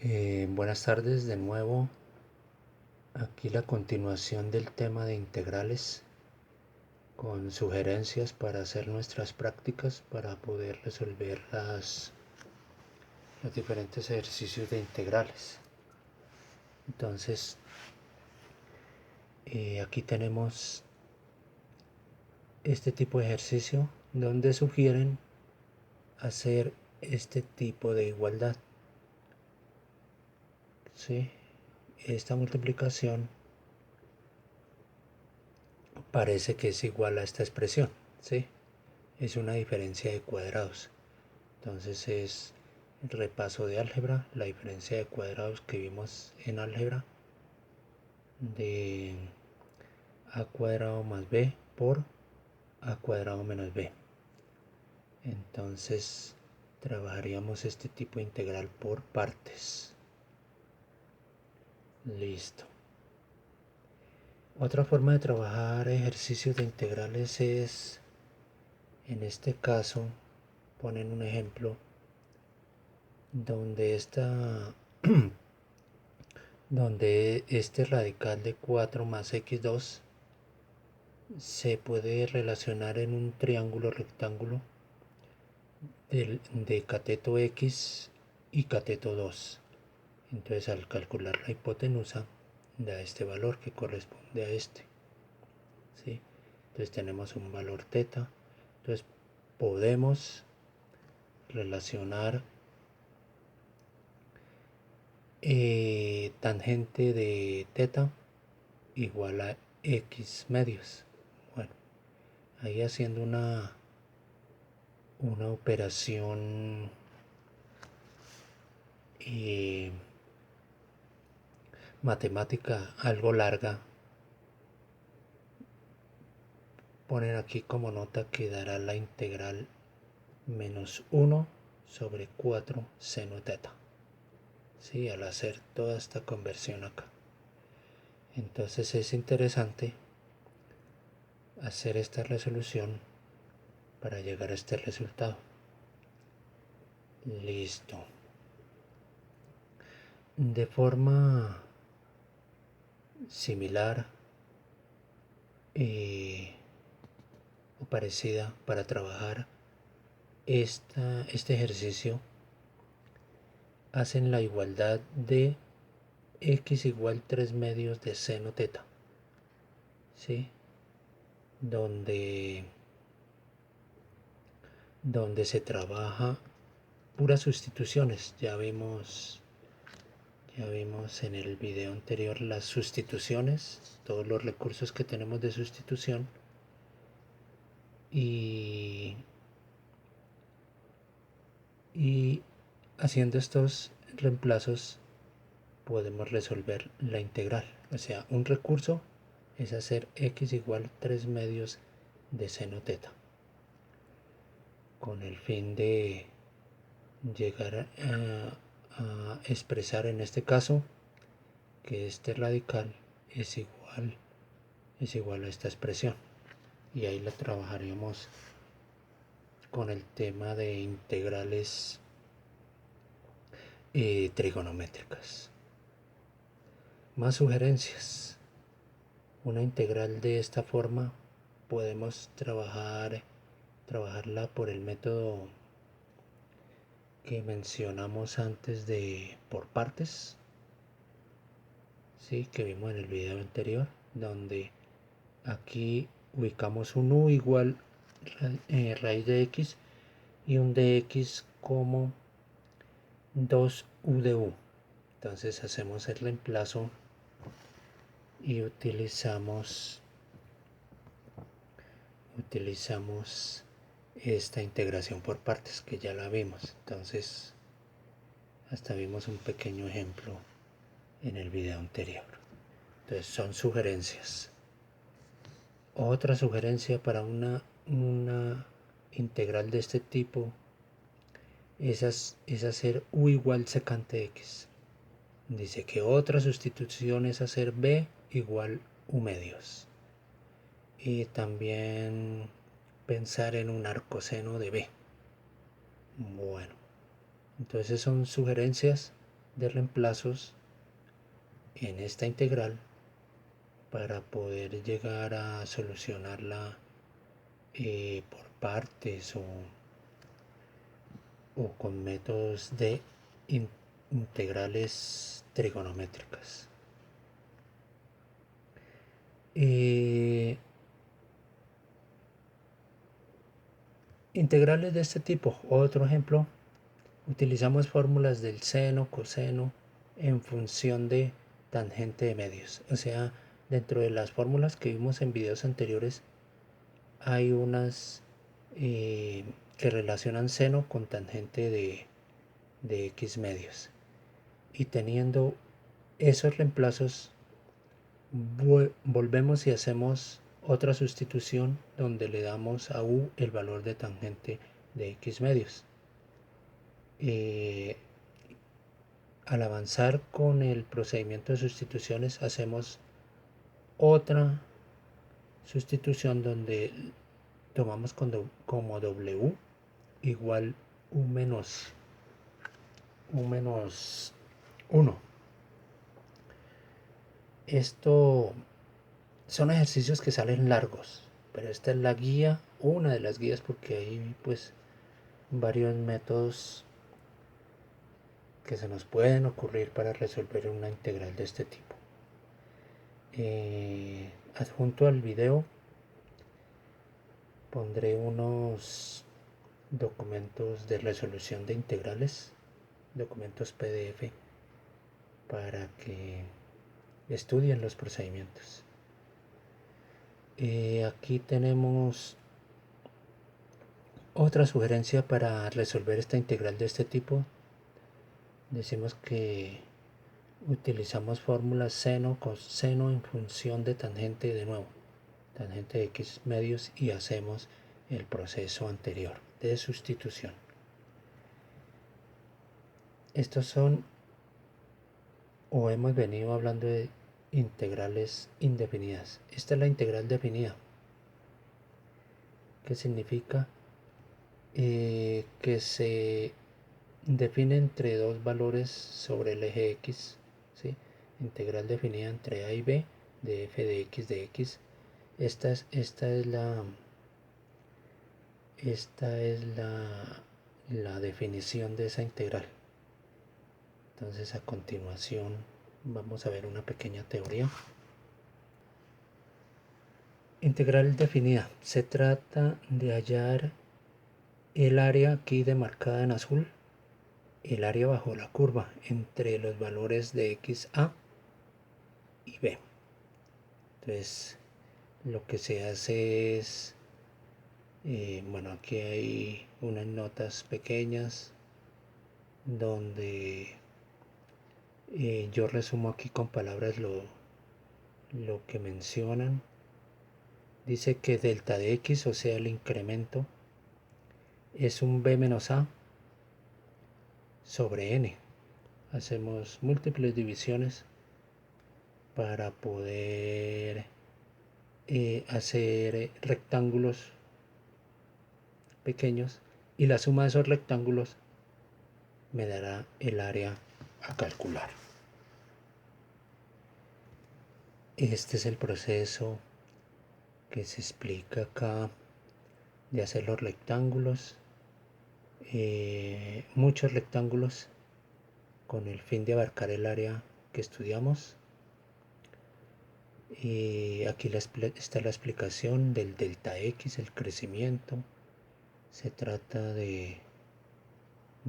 Buenas tardes de nuevo. Aquí la continuación del tema de integrales con sugerencias para hacer nuestras prácticas para poder resolver los diferentes ejercicios de integrales. Entonces, aquí tenemos este tipo de ejercicio donde sugieren hacer este tipo de igualdad. ¿Sí? Esta multiplicación parece que es igual a esta expresión, ¿sí? Es una diferencia de cuadrados. Entonces es el repaso de álgebra, la diferencia de cuadrados que vimos en álgebra de a cuadrado más b por a cuadrado menos b. Entonces trabajaríamos este tipo de integral por partes. Listo. Otra forma de trabajar ejercicios de integrales es, en este caso, ponen un ejemplo donde donde este radical de 4 más x2 se puede relacionar en un triángulo rectángulo de cateto x y cateto 2. Entonces al calcular la hipotenusa da este valor que corresponde a este. ¿Sí? Entonces tenemos un valor teta. Entonces podemos relacionar tangente de teta igual a x medios. Bueno, ahí haciendo una operación matemática algo larga, ponen aquí como nota que dará la integral menos 1 sobre 4 seno teta. ¿Sí? Al hacer toda esta conversión acá. Entonces es interesante hacer esta resolución para llegar a este resultado. Listo. De forma similar o parecida para trabajar este ejercicio, hacen la igualdad de x igual 3 medios de seno teta, ¿sí? Donde se trabaja puras sustituciones. Ya vimos en el video anterior las sustituciones, todos los recursos que tenemos de sustitución, y haciendo estos reemplazos podemos resolver la integral. O sea, un recurso es hacer x igual 3 medios de seno teta, con el fin de llegar a expresar en este caso que este radical es igual a esta expresión, y ahí la trabajaremos con el tema de integrales trigonométricas. Más sugerencias. Una integral de esta forma podemos trabajarla por el método que mencionamos antes de por partes, ¿sí? Que vimos en el video anterior, donde aquí ubicamos un u igual raíz de x y un dx como 2u de u. Entonces hacemos el reemplazo y utilizamos esta integración por partes que ya la vimos. Entonces hasta vimos un pequeño ejemplo en el video anterior. Entonces son sugerencias. Otra sugerencia para una integral de este tipo es hacer u igual secante x. Dice que otra sustitución es hacer b igual u medios. Y también pensar en un arcoseno de b. Bueno, entonces son sugerencias de reemplazos en esta integral para poder llegar a solucionarla por partes o con métodos de integrales trigonométricas. Integrales de este tipo, otro ejemplo, utilizamos fórmulas del seno, coseno en función de tangente de medios. O sea, dentro de las fórmulas que vimos en videos anteriores hay unas que relacionan seno con tangente de x medios. Y teniendo esos reemplazos, volvemos y hacemos otra sustitución donde le damos a u el valor de tangente de x medios. Al avanzar con el procedimiento de sustituciones hacemos otra sustitución donde tomamos como w igual u menos 1. Esto son ejercicios que salen largos, pero esta es la guía, una de las guías, porque hay pues varios métodos que se nos pueden ocurrir para resolver una integral de este tipo. Adjunto al video pondré unos documentos de resolución de integrales, documentos PDF, para que estudien los procedimientos. Aquí tenemos otra sugerencia para resolver esta integral de este tipo. Decimos que utilizamos fórmulas seno, coseno en función de tangente, de nuevo, tangente de x medios, y hacemos el proceso anterior de sustitución. Estos son, o hemos venido hablando de integrales indefinidas. Esta es la integral definida, que significa que se define entre dos valores sobre el eje x, ¿sí? Integral definida entre a y b de f de x. Esta es la definición de esa integral. Entonces, a continuación vamos a ver una pequeña teoría. Integral definida. Se trata de hallar el área aquí demarcada en azul, el área bajo la curva entre los valores de xa y b. Entonces, lo que se hace es, bueno, aquí hay unas notas pequeñas donde yo resumo aquí con palabras lo que mencionan. Dice que delta de x, o sea el incremento, es un b menos a sobre n. Hacemos múltiples divisiones para poder hacer rectángulos pequeños, y la suma de esos rectángulos me dará el área a calcular. Este es el proceso que se explica acá de hacer los rectángulos, muchos rectángulos, con el fin de abarcar el área que estudiamos. Y aquí está la explicación del delta x, el crecimiento. Se trata de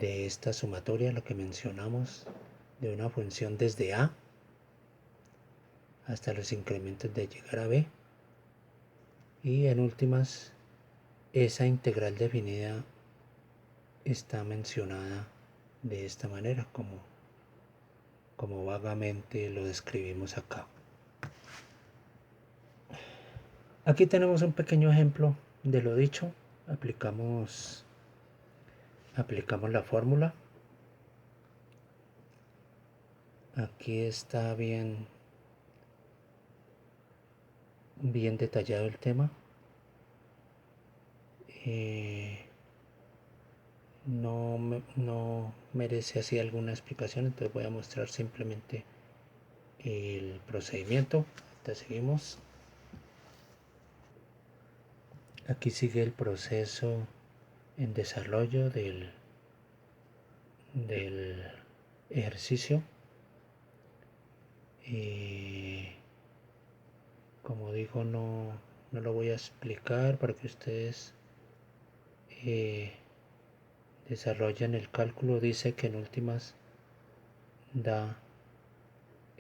esta sumatoria, lo que mencionamos, de una función desde a hasta los incrementos de llegar a b. Y en últimas, esa integral definida está mencionada de esta manera, como vagamente lo describimos acá. Aquí tenemos un pequeño ejemplo de lo dicho. Aplicamos la fórmula. Aquí está bien detallado el tema. no merece así alguna explicación, entonces voy a mostrar simplemente el procedimiento. Entonces seguimos. Aquí sigue el proceso en desarrollo del ejercicio. Como digo, no lo voy a explicar para que ustedes desarrollen el cálculo. Dice que en últimas da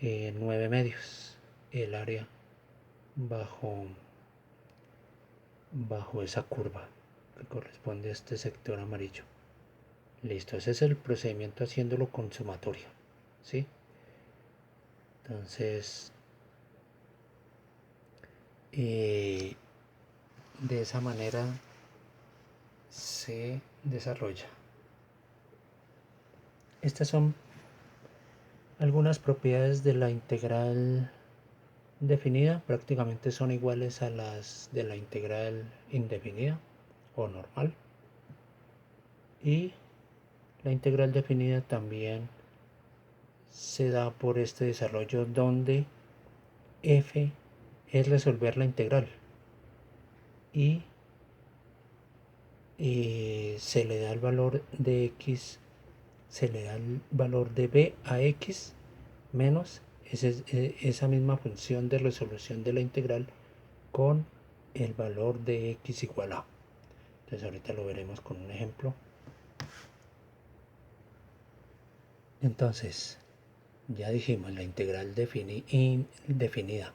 9 medios el área bajo esa curva que corresponde a este sector amarillo. Listo, ese es el procedimiento haciéndolo con sumatoria, ¿sí? Entonces, de esa manera se desarrolla. Estas son algunas propiedades de la integral definida, prácticamente son iguales a las de la integral indefinida o normal. Y la integral definida también se da por este desarrollo donde f es resolver la integral y se le da el valor de x, se le da el valor de b a x menos esa misma función de resolución de la integral con el valor de x igual a. Entonces ahorita lo veremos con un ejemplo. Entonces, ya dijimos, la integral definida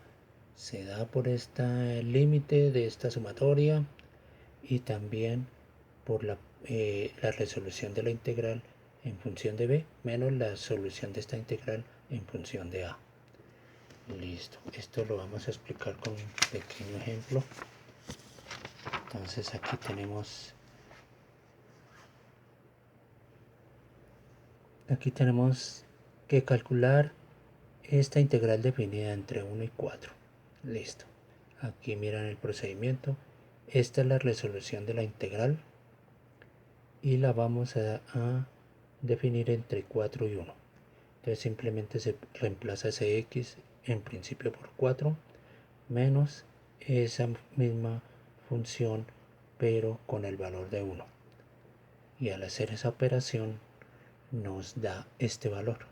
se da por este límite de esta sumatoria y también por la resolución de la integral en función de b menos la solución de esta integral en función de a. Listo, esto lo vamos a explicar con un pequeño ejemplo. Entonces aquí tenemos que calcular esta integral definida entre 1 y 4. Listo. Aquí miran el procedimiento. Esta es la resolución de la integral y la vamos a definir entre 4 y 1. Entonces simplemente se reemplaza ese x en principio por 4 menos esa misma función pero con el valor de 1. Y al hacer esa operación nos da este valor.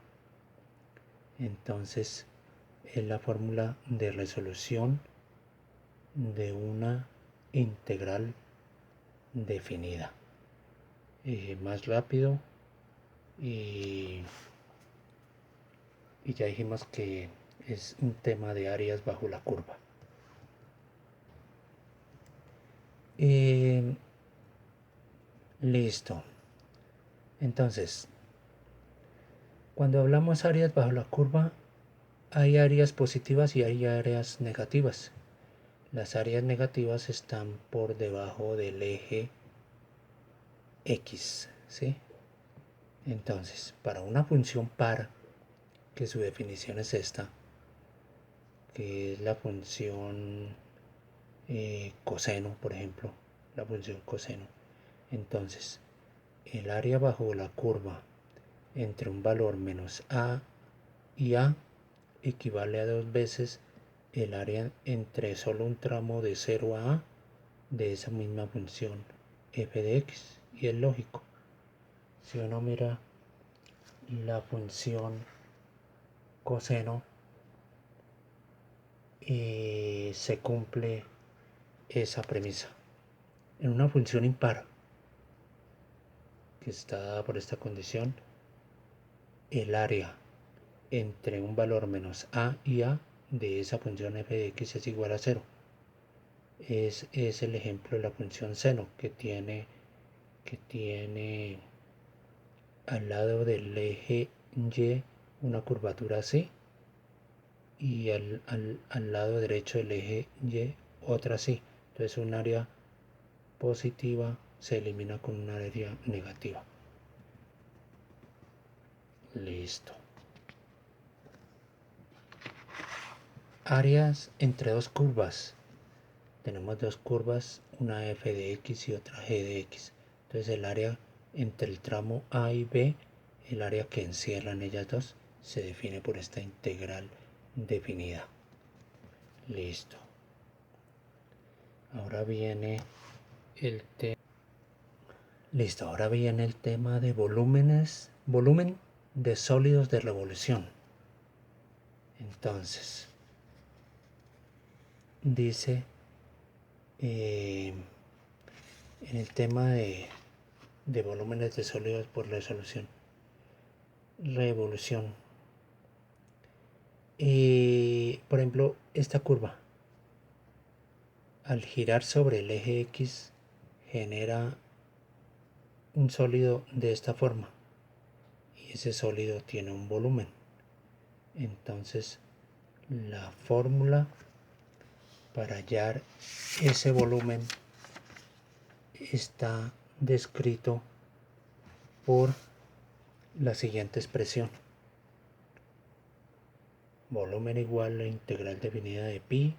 Entonces es la fórmula de resolución de una integral definida. Más rápido y ya dijimos que es un tema de áreas bajo la curva. Listo. Entonces, cuando hablamos áreas bajo la curva, hay áreas positivas y hay áreas negativas. Las áreas negativas están por debajo del eje X, ¿sí? Entonces, para una función par, que su definición es esta, que es la función coseno, por ejemplo, la función coseno. Entonces, el área bajo la curva entre un valor menos a y a equivale a 2 veces el área entre solo un tramo de 0 a a de esa misma función f de x. Y es lógico. Si uno mira la función coseno, se cumple esa premisa. En una función impar que está dada por esta condición, el área entre un valor menos a y a de esa función f de x es igual a 0. Es el ejemplo de la función seno que tiene al lado del eje y una curvatura así y al lado derecho del eje y otra así. Entonces un área positiva se elimina con una área negativa. Listo. Áreas entre dos curvas. Tenemos dos curvas, una f de x y otra g de x. Entonces el área entre el tramo A y B, el área que encierran ellas dos, se define por esta integral definida. Listo. Ahora viene el tema. Listo, ahora viene el tema de volúmenes, volumen de sólidos de revolución. Entonces, dice en el tema de volúmenes de sólidos por revolución. Por ejemplo, esta curva, al girar sobre el eje X, genera un sólido de esta forma. Y ese sólido tiene un volumen. Entonces, la fórmula para hallar ese volumen está descrito por la siguiente expresión: volumen igual a la integral definida de pi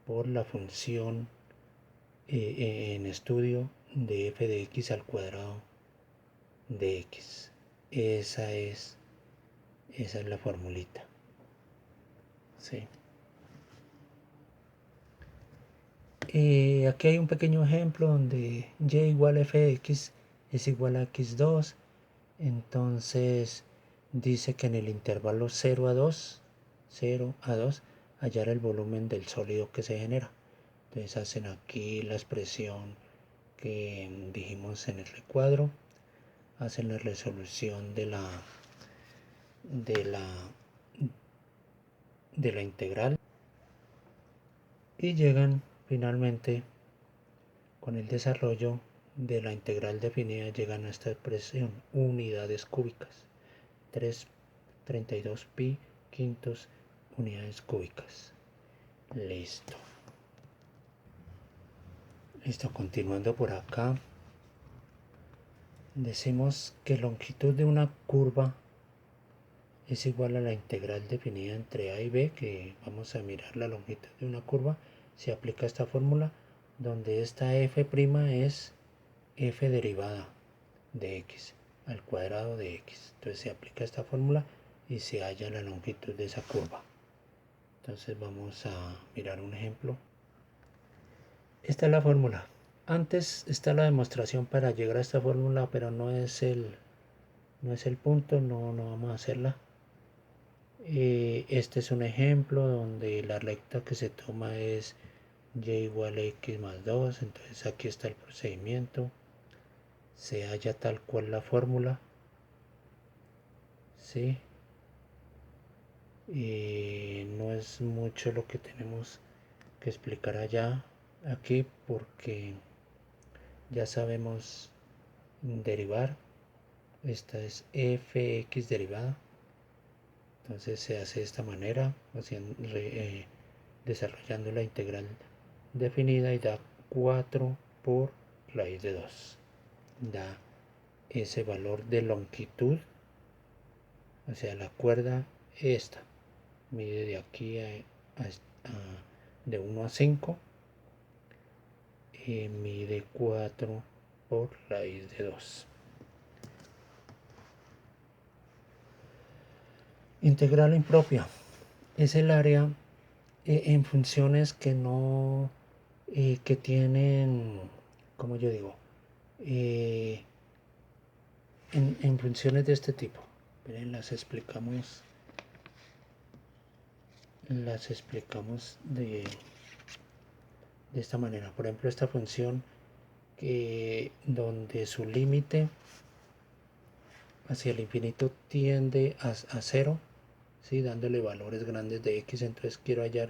por la función en estudio de f de x al cuadrado de x. Esa es la formulita. Sí. Aquí hay un pequeño ejemplo donde y igual a f de x es igual a x2. Entonces dice que en el intervalo 0 a 2 hallar el volumen del sólido que se genera. Entonces hacen aquí la expresión que dijimos en el recuadro, hacen la resolución de la integral y llegan finalmente con el desarrollo de la integral definida, llegan a esta expresión: unidades cúbicas, 3,32 pi quintos unidades cúbicas. Listo, continuando por acá, decimos que longitud de una curva es igual a la integral definida entre a y b, que vamos a mirar la longitud de una curva. Se aplica esta fórmula donde esta f' es f derivada de x al cuadrado de x. Entonces se aplica esta fórmula y se halla la longitud de esa curva. Entonces vamos a mirar un ejemplo. Esta es la fórmula. Antes está la demostración para llegar a esta fórmula, pero no es el punto, no vamos a hacerla. Este es un ejemplo donde la recta que se toma es y igual a x más 2. Entonces aquí está el procedimiento. Se halla tal cual la fórmula. ¿Sí? No es mucho lo que tenemos que explicar aquí, porque ya sabemos derivar. Esta es fx derivada. Entonces se hace de esta manera, desarrollando la integral definida, y da 4 por raíz de 2. Da ese valor de longitud, o sea, la cuerda esta mide de aquí de 1 a 5 y mide 4 por raíz de 2. Integral impropia es el área en funciones que no que tienen, como yo digo, en funciones de este tipo. Miren, las explicamos de esta manera. Por ejemplo, esta función donde su límite hacia el infinito tiende a 0, ¿sí? Dándole valores grandes de x. Entonces quiero hallar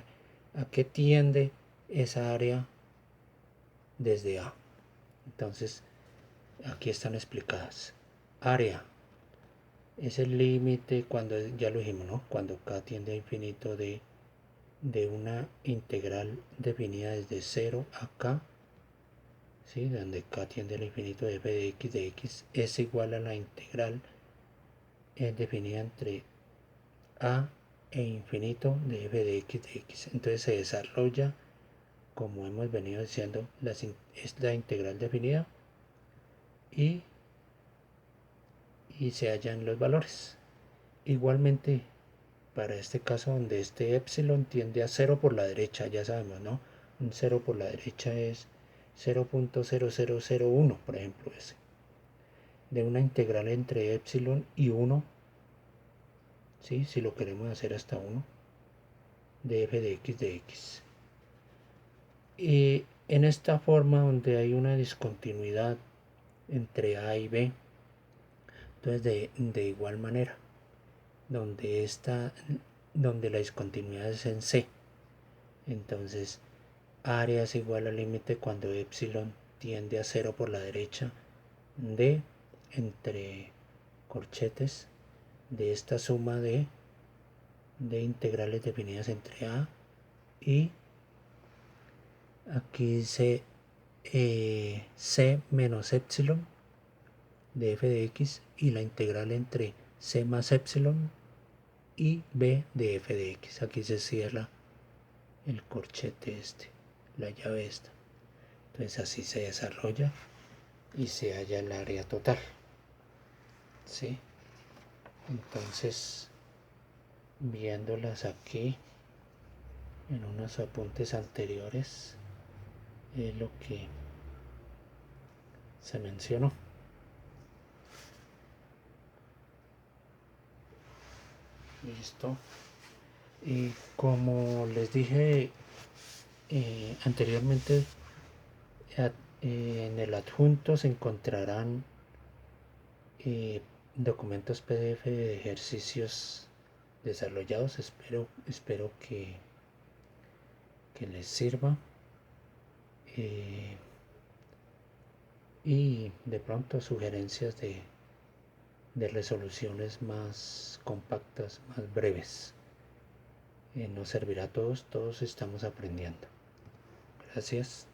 a qué tiende esa área desde A. Entonces aquí están explicadas. Área es el límite, cuando ya lo dijimos, ¿no? Cuando k tiende a infinito de una integral definida desde 0 a k, ¿sí? Donde k tiende al infinito de f de x es igual a la integral definida entre a e infinito de f de x. Entonces se desarrolla, como hemos venido diciendo, es la integral definida, y y se hallan los valores. Igualmente, para este caso donde este epsilon tiende a 0 por la derecha, ya sabemos, ¿no? Un 0 por la derecha es 0.0001, por ejemplo, ese. De una integral entre epsilon y 1, ¿sí? Si lo queremos hacer hasta 1, de f de x. Y en esta forma donde hay una discontinuidad entre a y b, entonces de igual manera, donde la discontinuidad es en c, entonces área es igual al límite cuando epsilon tiende a 0 por la derecha de entre corchetes de esta suma de integrales definidas entre a y aquí dice c menos epsilon de f de x y la integral entre c más epsilon y b de f de x. Aquí se cierra el corchete la llave esta. Entonces así se desarrolla y se halla el área total. ¿Sí? Entonces, viéndolas aquí en unos apuntes anteriores, es lo que se mencionó. Listo. Y como les dije anteriormente, en el adjunto se encontrarán documentos PDF de ejercicios desarrollados. Espero que les sirva. Y de pronto sugerencias de resoluciones más compactas, más breves. Nos servirá a todos estamos aprendiendo. Gracias.